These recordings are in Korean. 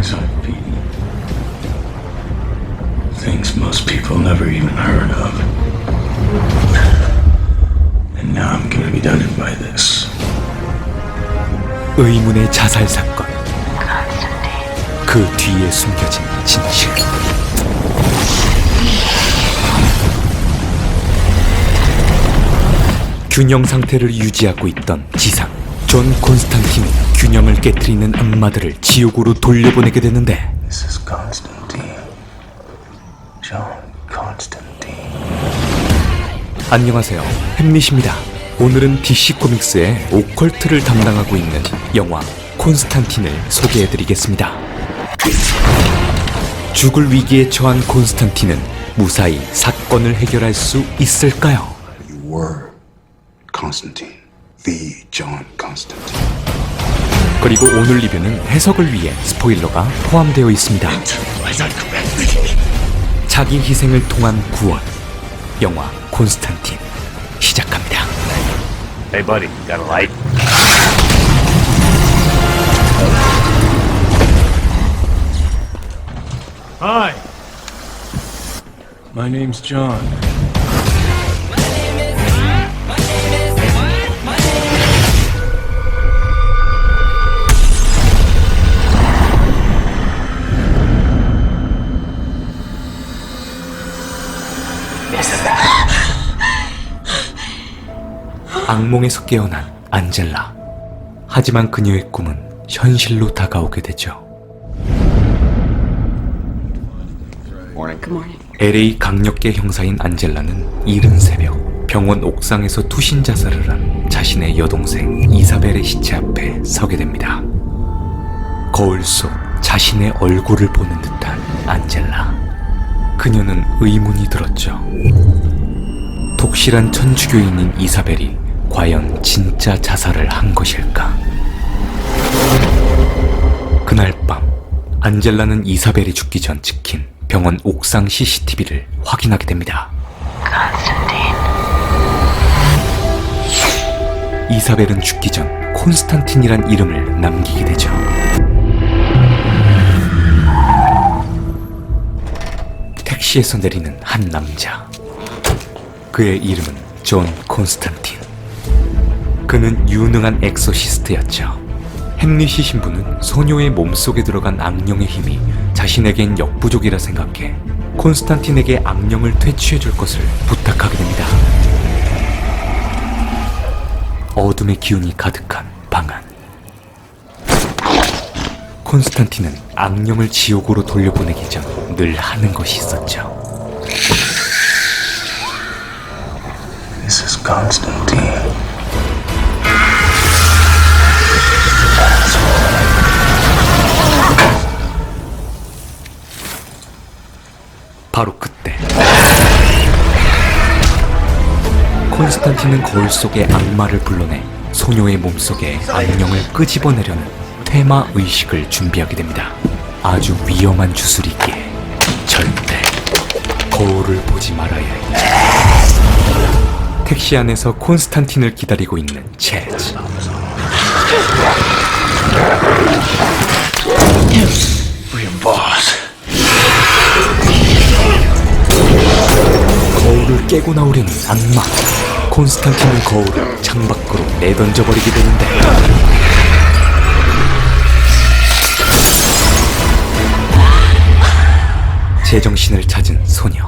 things I've beaten. Things most people never even heard of. And now I'm gonna be done in by this. 의문의 자살 사건. 그 뒤에 숨겨진 진실. 균형 상태를 유지하고 있던 지상. 존 콘스탄틴이 균형을 깨트리는 악마들을 지옥으로 돌려보내게 되는데 This is Constantine. John Constantine. 안녕하세요, 햄릿입니다. 오늘은 DC 코믹스의 오컬트를 담당하고 있는 영화 콘스탄틴을 소개해드리겠습니다. 죽을 위기에 처한 콘스탄틴은 무사히 사건을 해결할 수 있을까요? You were Constantine, the John Constantine. 그리고 오늘 리뷰는 해석을 위해 스포일러가 포함되어 있습니다. 자기 희생을 통한 구원. 영화 콘스탄틴 시작합니다. Hey buddy, got a light? Hi. My name's John. 악몽에서 깨어난 안젤라. 하지만 그녀의 꿈은 현실로 다가오게 되죠. Good morning. LA 강력계 형사인 안젤라는 이른 새벽 병원 옥상에서 투신 자살을 한 자신의 여동생 이사벨의 시체 앞에 서게 됩니다. 거울 속 자신의 얼굴을 보는 듯한 안젤라. 그녀는 의문이 들었죠. 독실한 천주교인인 이사벨이 과연 진짜 자살을 한 것일까? 그날 밤 안젤라는 이사벨이 죽기 전 찍힌 병원 옥상 CCTV를 확인하게 됩니다. 이사벨은 죽기 전 콘스탄틴이란 이름을 남기게 되죠. 택시에서 내리는 한 남자. 그의 이름은 존 콘스탄틴. 그는 유능한 엑소시스트였죠. 햄릿이 신부는 소녀의 몸속에 들어간 악령의 힘이 자신에겐 역부족이라 생각해 콘스탄틴에게 악령을 퇴치해줄 것을 부탁하게 됩니다. 어둠의 기운이 가득한 방 안. 콘스탄틴은 악령을 지옥으로 돌려보내기 전 늘 하는 것이 있었죠. This is Constantine. 바로 그때 콘스탄틴은 거울 속의 악마를 불러내 소녀의 몸속에 악령을 끄집어내려는 테마 의식을 준비하게 됩니다. 아주 위험한 주술이기에 절대 거울을 보지 말아야 했죠. 택시 안에서 콘스탄틴을 기다리고 있는 채즈. We're boss. 거울을 깨고 나오려는 악마. 콘스탄틴은 거울을 창밖으로 내던져버리게 되는데 제정신을 찾은 소녀.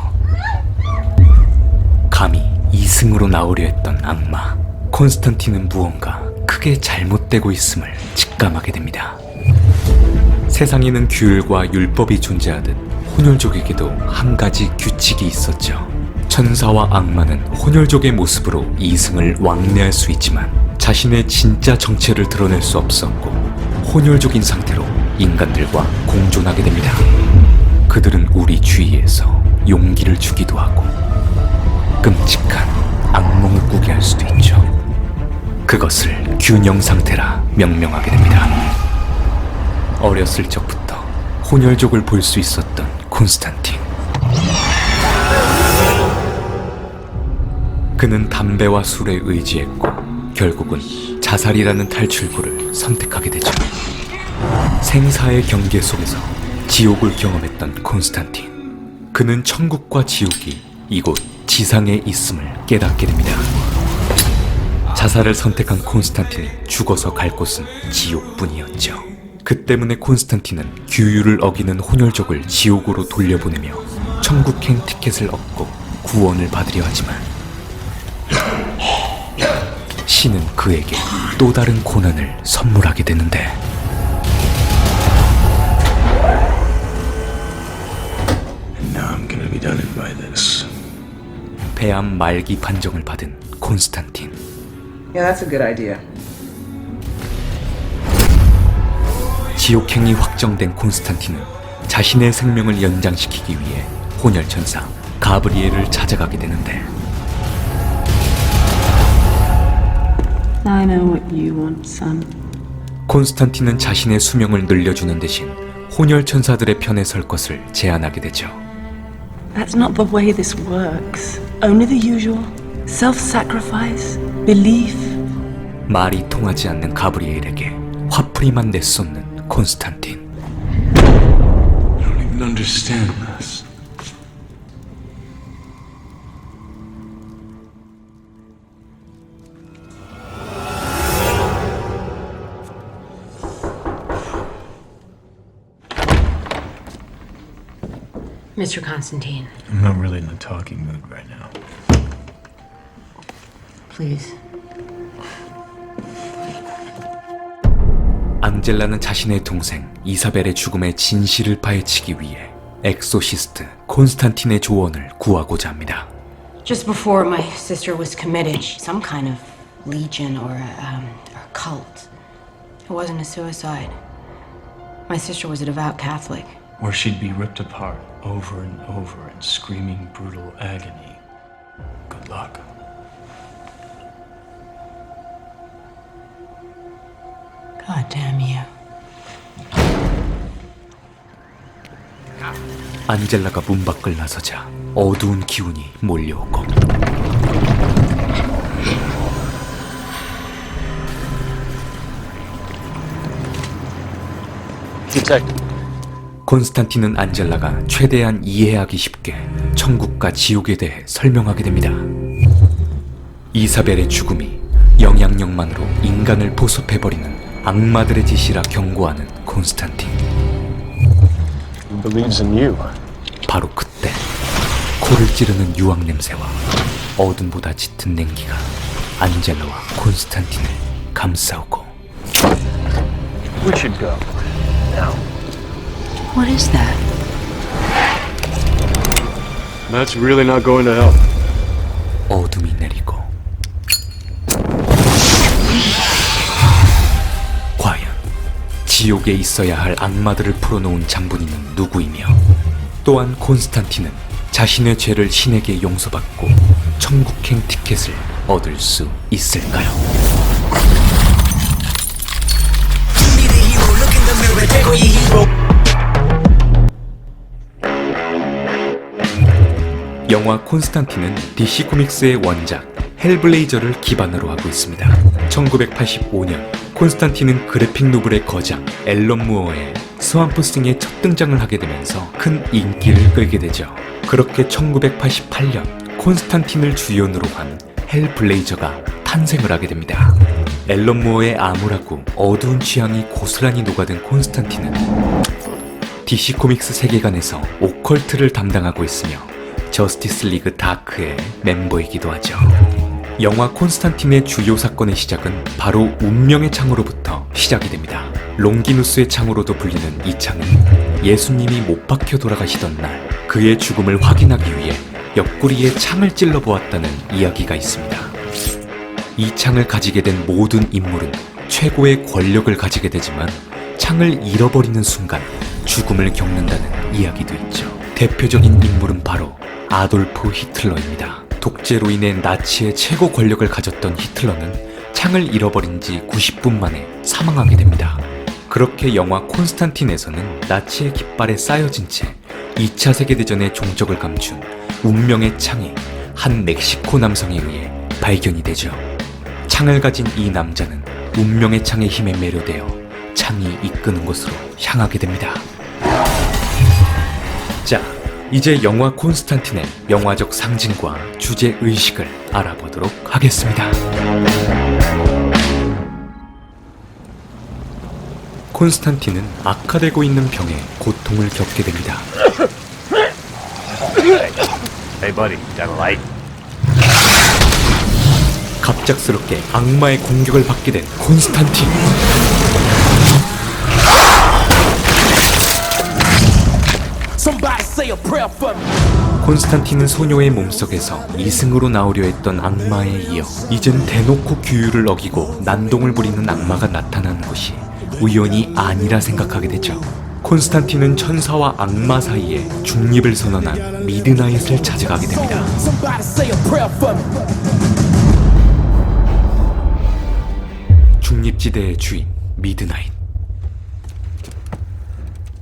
감히 이승으로 나오려 했던 악마. 콘스탄틴은 무언가 크게 잘못되고 있음을 직감하게 됩니다. 세상에는 규율과 율법이 존재하듯 혼혈족에게도 한 가지 규칙이 있었죠. 천사와 악마는 혼혈족의 모습으로 이승을 왕래할 수 있지만 자신의 진짜 정체를 드러낼 수 없었고 혼혈족인 상태로 인간들과 공존하게 됩니다. 그들은 우리 주위에서 용기를 주기도 하고 끔찍한 악몽을 꾸게 할 수도 있죠. 그것을 균형 상태라 명명하게 됩니다. 어렸을 적부터 혼혈족을 볼 수 있었던 콘스탄틴. 그는 담배와 술에 의지했고 결국은 자살이라는 탈출구를 선택하게 되죠. 생사의 경계 속에서 지옥을 경험했던 콘스탄틴. 그는 천국과 지옥이 이곳 지상에 있음을 깨닫게 됩니다. 자살을 선택한 콘스탄틴이 죽어서 갈 곳은 지옥뿐이었죠. 그 때문에 콘스탄틴은 규율을 어기는 혼혈족을 지옥으로 돌려보내며 천국행 티켓을 얻고 구원을 받으려 하지만 신은 그에게 또 다른 고난을 선물하게 되는데 Now I'm gonna be done by this. 폐암 말기 판정을 받은 콘스탄틴. Yeah, that's a good idea. 지옥행이 확정된 콘스탄틴은 자신의 생명을 연장시키기 위해 혼혈천사 가브리엘을 찾아가게 되는데 I know what you want, son. 콘스탄틴은 자신의 수명을 늘려주는 대신 혼혈천사들의 편에 설 것을 제안하게 되죠. That's not the way this works. Only the usual. Self-sacrifice, belief. 말이 통하지 않는 가브리엘에게 화풀이만 내쏟는 콘스탄틴. I don't even understand this. Mr. Constantine, I'm not really in the talking mood right now. please. 앙젤라는 자신의 동생 이사벨의 죽음의 진실을 파헤치기 위해 엑소시스트 콘스탄틴의 조언을 구하고자 합니다. Just before my sister was committed, some kind of legion or cult. It wasn't a suicide. My sister was a devout Catholic. Where she'd be ripped apart over and over in screaming, brutal agony. Good luck. God damn you. 안젤라가 문 밖을 나서자 어두운 기운이 몰려오고 Detective. 콘스탄틴은 안젤라가 최대한 이해하기 쉽게 천국과 지옥에 대해 설명하게 됩니다. 이사벨의 죽음이 영향력만으로 인간을 포섭해버리는 악마들의 짓이라 경고하는 콘스탄틴. He believes in you. 바로 그때 코를 찌르는 유황 냄새와 어둠보다 짙은 냉기가 안젤라와 콘스탄틴을 감싸오고 We should go. Now. What is that? That's really not going to help. 어둠이 내리고 과연 지옥에 있어야 할 악마들을 풀어놓은 장본인은 누구이며 또한 콘스탄틴은 자신의 죄를 신에게 용서받고 천국행 티켓을 얻을 수 있을까요? 영화 콘스탄틴은 DC 코믹스의 원작 헬블레이저를 기반으로 하고 있습니다. 1985년 콘스탄틴은 그래픽 노블의 거장 앨런 무어의 스왑프싱의 첫 등장을 하게 되면서 큰 인기를 끌게 되죠. 그렇게 1988년 콘스탄틴을 주연으로 한 헬블레이저가 탄생을 하게 됩니다. 앨런 무어의 암울하고 어두운 취향이 고스란히 녹아든 콘스탄틴은 DC 코믹스 세계관에서 오컬트를 담당하고 있으며 저스티스 리그 다크의 멤버이기도 하죠. 영화 콘스탄틴의 주요 사건의 시작은 바로 운명의 창으로부터 시작이 됩니다. 롱기누스의 창으로도 불리는 이 창은 예수님이 못 박혀 돌아가시던 날 그의 죽음을 확인하기 위해 옆구리에 창을 찔러 보았다는 이야기가 있습니다. 이 창을 가지게 된 모든 인물은 최고의 권력을 가지게 되지만 창을 잃어버리는 순간 죽음을 겪는다는 이야기도 있죠. 대표적인 인물은 바로 아돌프 히틀러입니다. 독재로 인해 나치의 최고 권력을 가졌던 히틀러는 창을 잃어버린 지 90분 만에 사망하게 됩니다. 그렇게 영화 콘스탄틴에서는 나치의 깃발에 쌓여진 채 2차 세계대전의 종적을 감춘 운명의 창이 한 멕시코 남성에 의해 발견이 되죠. 창을 가진 이 남자는 운명의 창의 힘에 매료되어 창이 이끄는 곳으로 향하게 됩니다. 자, 이제 영화 콘스탄틴의 영화적 상징과 주제 의식을 알아보도록 하겠습니다. 콘스탄틴은 악화되고 있는 병에 고통을 겪게 됩니다. Hey, buddy, got a light? 갑작스럽게 악마의 공격을 받게 된 콘스탄틴. 콘스탄틴은 소녀의 몸속에서 이승으로 나오려 했던 악마에 이어 이젠 대놓고 규율을 어기고 난동을 부리는 악마가 나타나는 것이 우연이 아니라 생각하게 되죠. 콘스탄틴은 천사와 악마 사이에 중립을 선언한 미드나잇을 찾아가게 됩니다. 중립지대의 주인 미드나잇.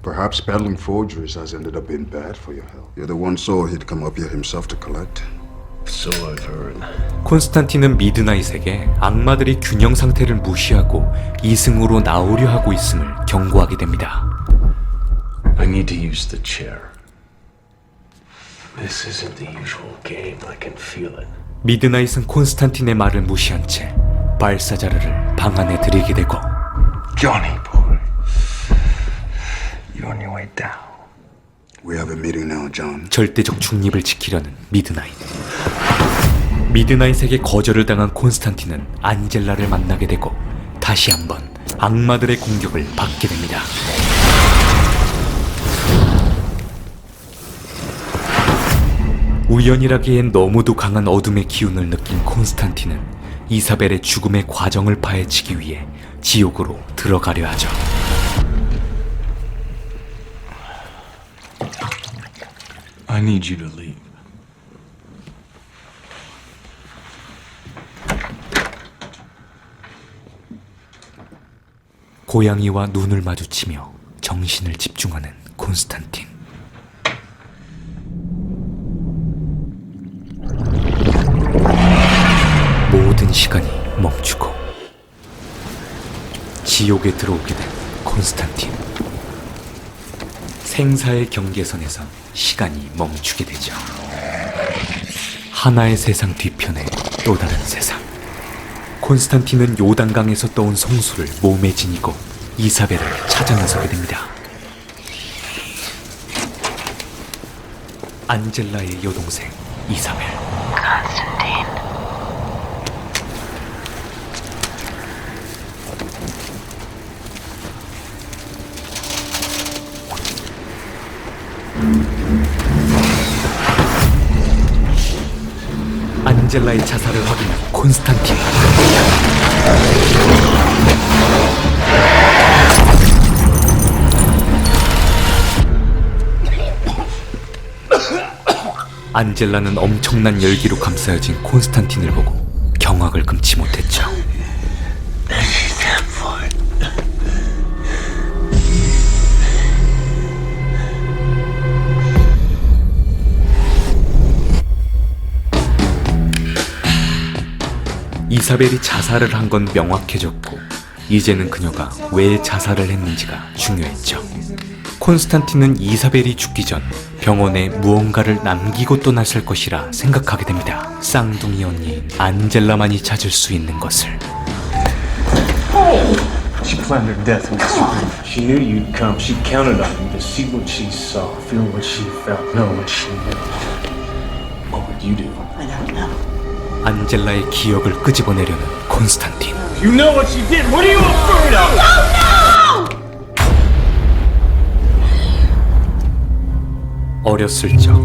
Perhaps peddling forgeries has ended up being bad for your health. You're the one soul he'd come up here himself to collect. So I've heard. 콘스탄틴은 미드나잇에게 악마들이 균형 상태를 무시하고 이승으로 나오려 하고 있음을 경고하게 됩니다. I need to use the chair. This isn't the usual game. I can feel it. 미드나잇은 콘스탄틴의 말을 무시한 채 발사자르를 방 안에 들이게 되고 Johnny boy, you're on your way down. We have a meeting now, John. 절대적 중립을 지키려는 미드나잇. 미드나잇에게 거절을 당한 콘스탄틴은 안젤라를 만나게 되고 다시 한번 악마들의 공격을 받게 됩니다. 우연이라기엔 너무도 강한 어둠의 기운을 느낀 콘스탄틴은 이사벨의 죽음의 과정을 파헤치기 위해 지옥으로 들어가려 하죠. I need you to leave. 고양이와 눈을 마주치며 정신을 집중하는 콘스탄틴. 모든 시간이 멈추고 지옥에 들어오게 된 콘스탄틴. 생사의 경계선에서 시간이 멈추게 되죠. 하나의 세상 뒤편에 또 다른 세상. 콘스탄틴은 요단강에서 떠온 성수를 몸에 지니고 이사벨을 찾아 나서게 됩니다. 안젤라의 여동생 이사벨. 안젤라의 자살을 확인한 콘스탄틴. 안젤라는 엄청난 열기로 감싸여진 콘스탄틴을 보고 경악을 금치 못했죠. 이사벨이 자살을 한 건 명확해졌고 이제는 그녀가 왜 자살을 했는지가 중요했죠. 콘스탄틴은 이사벨이 죽기 전 병원에 무언가를 남기고 떠났을 것이라 생각하게 됩니다. 쌍둥이 언니인 안젤라만이 찾을 수 있는 것을. She planned her death with this room. She knew you'd come. She counted on you to see what she saw, feel what she felt, know what she knew. What would you do? I don't know. 안젤라의 기억을 끄집어내려는 콘스탄틴. You know what she did. What are you afraid of? 어렸을 적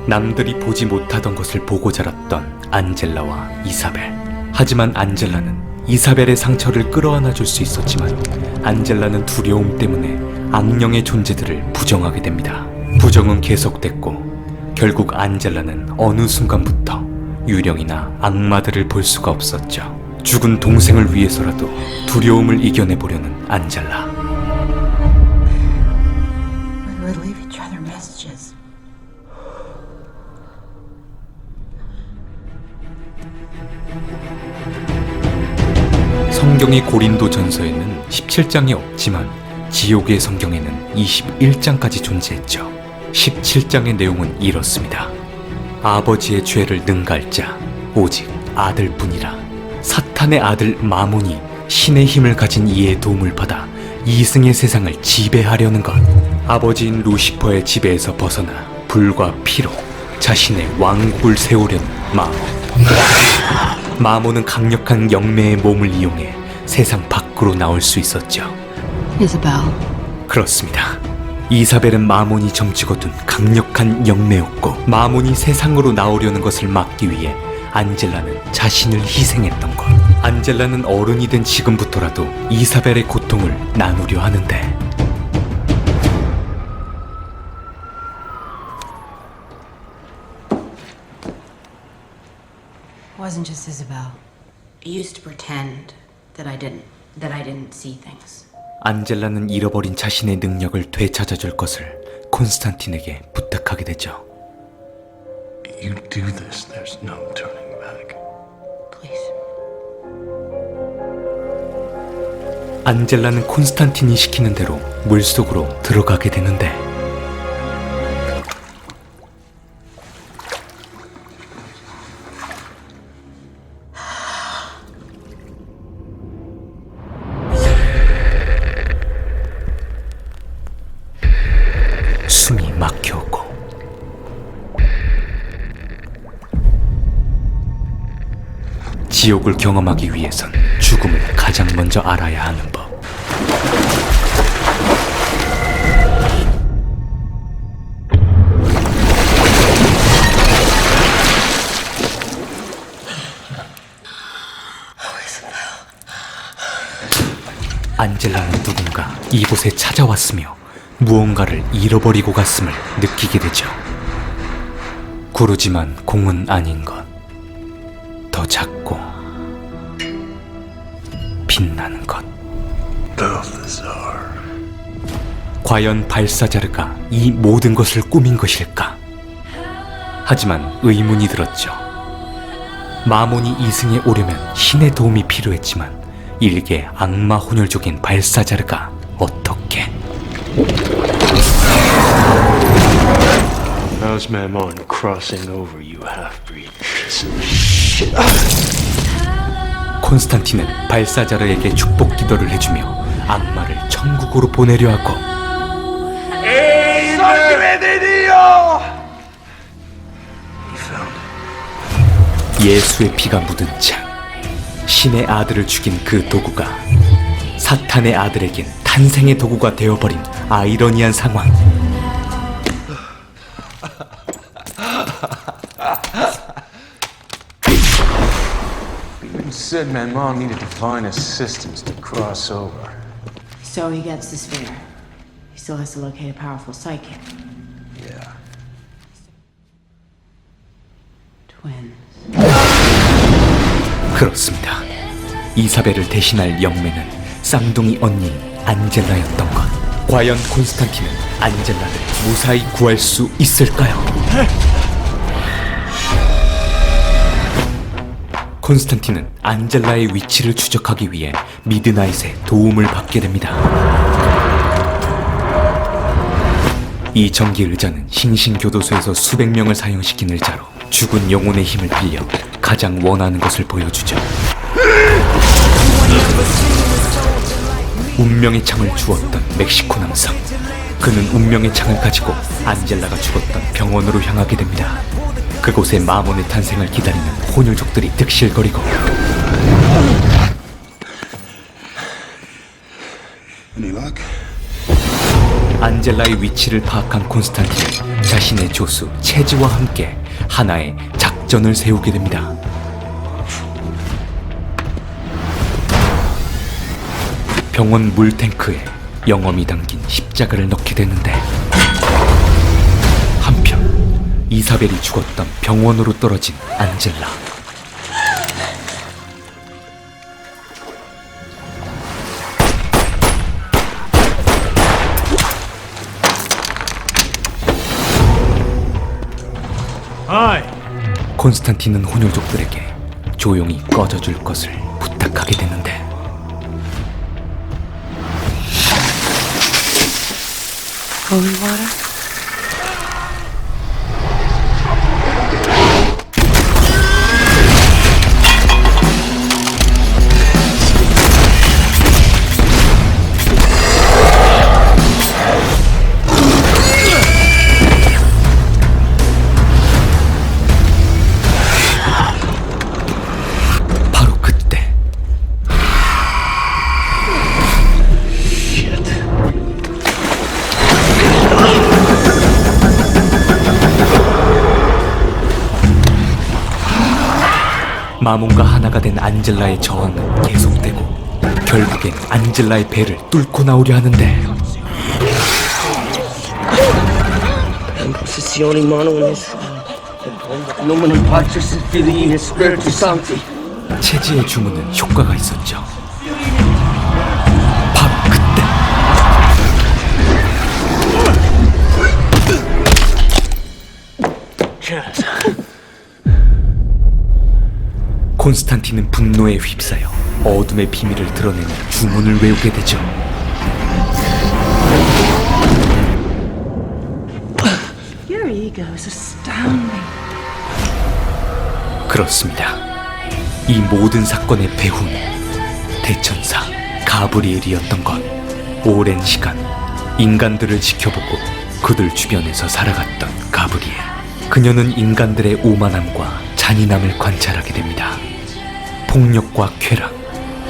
남들이 보지 못하던 것을 보고 자랐던 안젤라와 이사벨. 하지만 안젤라는 이사벨의 상처를 끌어안아 줄 수 있었지만 안젤라는 두려움 때문에 악령의 존재들을 부정하게 됩니다. 부정은 계속됐고 결국 안젤라는 어느 순간부터 유령이나 악마들을 볼 수가 없었죠. 죽은 동생을 위해서라도 두려움을 이겨내보려는 안젤라. We would leave each other messages. 성경의 고린도 전서에는 17장이 없지만 지옥의 성경에는 21장까지 존재했죠. 17장의 내용은 이렇습니다. 아버지의 죄를 능가할 자 오직 아들뿐이라. 사탄의 아들 마몬이 신의 힘을 가진 이의 도움을 받아 이승의 세상을 지배하려는 것. 아버지인 루시퍼의 지배에서 벗어나 불과 피로 자신의 왕국을 세우려는 마몬. 마몬은 강력한 영매의 몸을 이용해 세상 밖으로 나올 수 있었죠. Isabel. 그렇습니다. 이사벨은 마몬이 점찍어둔 강력한 영매였고 마몬이 세상으로 나오려는 것을 막기 위해 안젤라는 자신을 희생했던 것. 안젤라는 어른이 된 지금부터라도 이사벨의 고통을 나누려 하는데 It wasn't just Isabel. I used to pretend that I didn't see things. 안젤라는 잃어버린 자신의 능력을 되찾아줄 것을 콘스탄틴에게 부탁하게 되죠. You do this, there's no turning back. Please. 안젤라는 콘스탄틴이 시키는 대로 물속으로 들어가게 되는데 숨이 막혀오고 지옥을 경험하기 위해선 죽음을 가장 먼저 알아야 하는 법. 안젤라는 누군가 이곳에 찾아왔으며 무언가를 잃어버리고 갔음을 느끼게 되죠. 구르지만 공은 아닌 것. 더 작고 빛나는 것. Balthazar. 과연 발사자르가 이 모든 것을 꾸민 것일까? 하지만 의문이 들었죠. 마몬이 이승에 오려면 신의 도움이 필요했지만 일개 악마 혼혈족인 발사자르가 어떻게? How's Mammon crossing over, you half-breed? 콘스탄틴은 발사자르에게 축복 기도를 해주며 악마를 천국으로 보내려 하고 예수의 피가 묻은 창, 신의 아들을 죽인 그 도구가 사탄의 아들에겐 탄생의 도구가 되어버린 아이러니한 상황. You said Mammon needed divine assistance to cross over. So he gets the sphere. He still has to locate a powerful psychic. Yeah. Twins. 그렇습니다. 이사벨을 대신할 영매는 쌍둥이 언니 안젤라였던 것. 과연 콘스탄틴은 안젤라를 무사히 구할 수 있을까요? 콘스탄틴은 안젤라의 위치를 추적하기 위해 미드나잇의 도움을 받게 됩니다. 이 전기 의자는 신신교도소에서 수백 명을 사형시킨 의자로 죽은 영혼의 힘을 빌려 가장 원하는 것을 보여주죠. 운명의 창을 주었던 멕시코 남성. 그는 운명의 창을 가지고 안젤라가 죽었던 병원으로 향하게 됩니다. 그곳에 마몬의 탄생을 기다리는 혼혈족들이 득실거리고 Any luck? 안젤라의 위치를 파악한 콘스탄틴은 자신의 조수 체즈와 함께 하나의 작전을 세우게 됩니다. 병원 물탱크에 영험이 담긴 십자가를 넣게 되는데 한편 이사벨이 죽었던 병원으로 떨어진 안젤라. 콘스탄틴은 혼혈족들에게 조용히 꺼져줄 것을 부탁하게 되는데 Holy water? 바로 그때 마몬과 하나가 된 안젤라의 저항은 계속되고 결국엔 안젤라의 배를 뚫고 나오려 하는데 Posizioni mononis. Nomen patris et filii et spiritus sancti. 체지의 주문은 효과가 있었죠. 바로 그때 콘스탄틴은 분노에 휩싸여 어둠의 비밀을 드러내는 주문을 외우게 되죠. Your ego is astounding. 그렇습니다. 이 모든 사건의 배후는 대천사 가브리엘이었던 것. 오랜 시간 인간들을 지켜보고 그들 주변에서 살아갔던 가브리엘. 그녀는 인간들의 오만함과 잔인함을 관찰하게 됩니다. 폭력과 쾌락,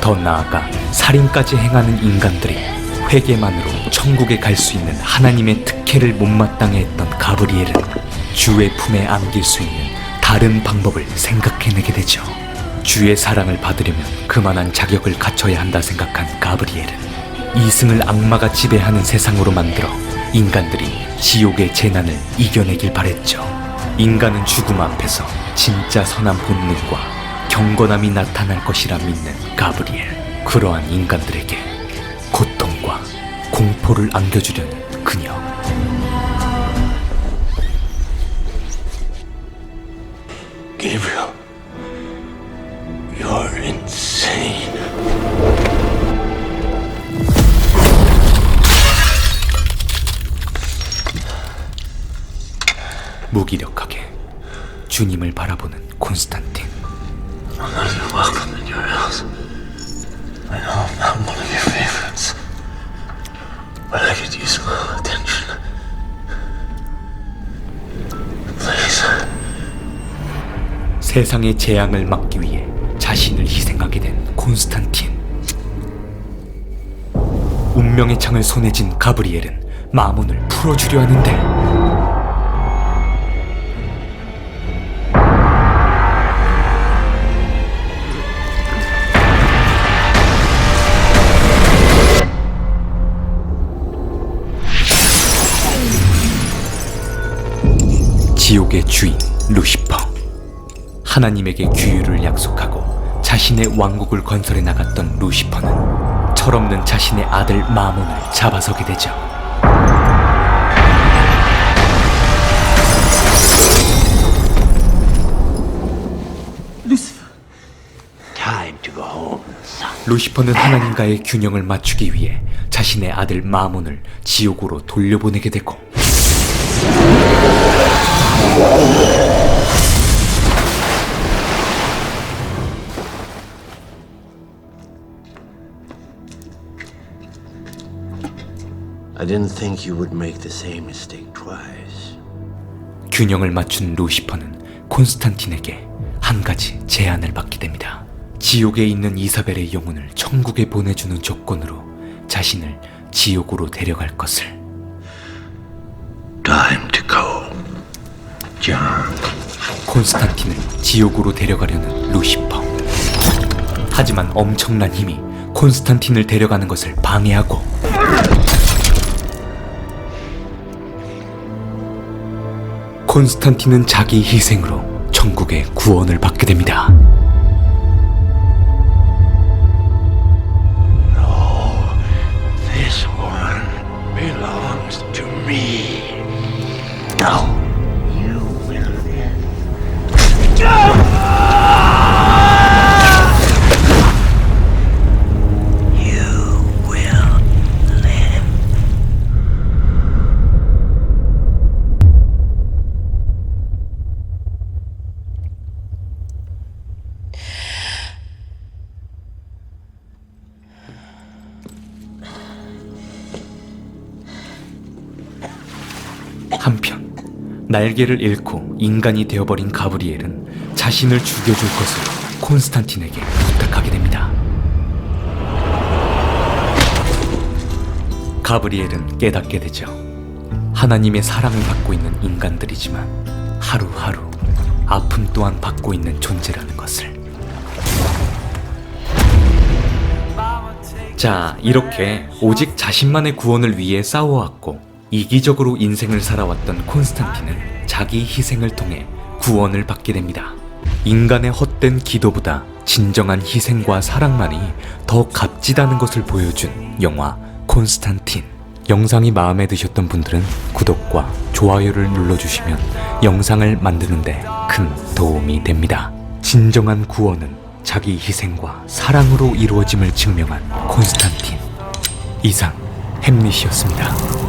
더 나아가 살인까지 행하는 인간들이 회개만으로 천국에 갈 수 있는 하나님의 특혜를 못마땅해 했던 가브리엘은 주의 품에 안길 수 있는 다른 방법을 생각해내게 되죠. 주의 사랑을 받으려면 그만한 자격을 갖춰야 한다 생각한 가브리엘은 이승을 악마가 지배하는 세상으로 만들어 인간들이 지옥의 재난을 이겨내길 바랬죠. 인간은 죽음 앞에서 진짜 선한 본능과 경건함이 나타날 것이라 믿는 가브리엘. 그러한 인간들에게 고통과 공포를 안겨주려는 그녀. Gabriel, you're insane. 무기력하게 주님을 바라보는 콘스탄틴. I'm not even welcome in your house. I know I'm not one of your favorites, but I could use a little attention. Please. 세상의 재앙을 막기 위해 자신을 희생하게 된 콘스탄틴. 운명의 창을 손에 쥔 가브리엘은 마몬을 풀어주려 하는데 지옥의 주인 루시퍼. 하나님에게 규율을 약속하고 자신의 왕국을 건설해 나갔던 루시퍼는 철없는 자신의 아들 마몬을 잡아서게 되죠. Time to go home. 루시퍼는 하나님과의 균형을 맞추기 위해 자신의 아들 마몬을 지옥으로 돌려보내게 되고 I didn't think you would make the same mistake twice. 균형을 맞춘 루시퍼는 콘스탄틴에게 한 가지 제안을 받게 됩니다. 지옥에 있는 이사벨의 영혼을 천국에 보내주는 조건으로 자신을 지옥으로 데려갈 것을. Time to go, John. 콘스탄틴을 지옥으로 데려가려는 루시퍼. 하지만 엄청난 힘이 콘스탄틴을 데려가는 것을 방해하고 콘스탄틴은 자기 희생으로 천국의 구원을 받게 됩니다. This one belongs to me. No. You will live. You will live. 한편 날개를 잃고 인간이 되어버린 가브리엘은 자신을 죽여줄 것을 콘스탄틴에게 부탁하게 됩니다. 가브리엘은 깨닫게 되죠. 하나님의 사랑을 받고 있는 인간들이지만 하루하루 아픔 또한 받고 있는 존재라는 것을. 자, 이렇게 오직 자신만의 구원을 위해 싸워왔고 이기적으로 인생을 살아왔던 콘스탄틴은 자기 희생을 통해 구원을 받게 됩니다. 인간의 헛된 기도보다 진정한 희생과 사랑만이 더 값지다는 것을 보여준 영화 콘스탄틴. 영상이 마음에 드셨던 분들은 구독과 좋아요를 눌러주시면 영상을 만드는데 큰 도움이 됩니다. 진정한 구원은 자기 희생과 사랑으로 이루어짐을 증명한 콘스탄틴. 이상 햄릿이었습니다.